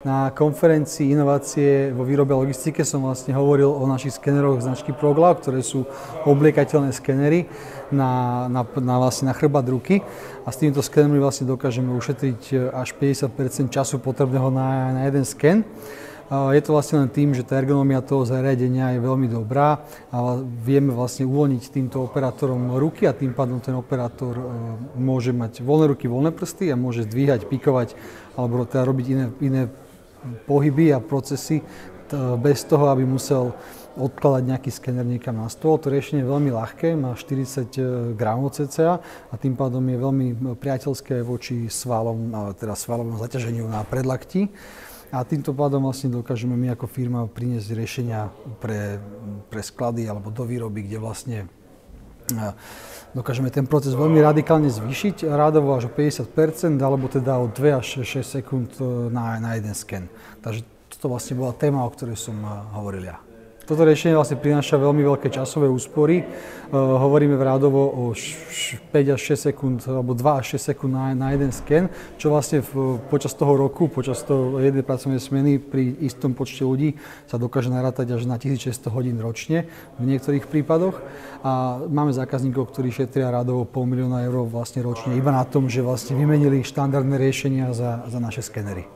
Na konferencii inovácie vo výrobe a logistike som vlastne hovoril o našich skeneroch značky ProGlav, ktoré sú obliekateľné skenery na chrbát ruky. A s týmito skenermi vlastne dokážeme ušetriť až 50% času potrebného na jeden sken. Je to vlastne len tým, že tá ergonomia toho zariadenia je veľmi dobrá a vieme vlastne uvoľniť týmto operátorom ruky a tým pádom ten operátor môže mať voľné ruky, voľné prsty a môže zdvíhať, pikovať alebo teda robiť iné pohyby a procesy bez toho, aby musel odkladať nejaký skener niekam na stôl. To riešenie je veľmi ľahké, má 40 gramov cca a tým pádom je veľmi priateľské voči svalovom zaťaženiu na predlakti. A týmto pádom vlastne dokážeme my ako firma priniesť riešenia pre sklady alebo do výroby, kde vlastne dokážeme ten proces veľmi radikálne zvýšiť, rádovo až o 50%, alebo teda o 2 až 6 sekúnd na jeden sken. Takže toto vlastne bola téma, o ktorej som hovoril ja. Toto riešenie vlastne prináša veľmi veľké časové úspory. Hovoríme rádovo o 5 až 6 sekúnd, alebo 2 až 6 sekúnd na jeden sken, čo vlastne počas toho roku, počas toho jednej pracovnej smeny pri istom počte ľudí sa dokáže narátať až na 1600 hodín ročne v niektorých prípadoch. A máme zákazníkov, ktorí šetria rádovo 500 000 eur vlastne ročne iba na tom, že vlastne vymenili štandardné riešenia za naše skenery.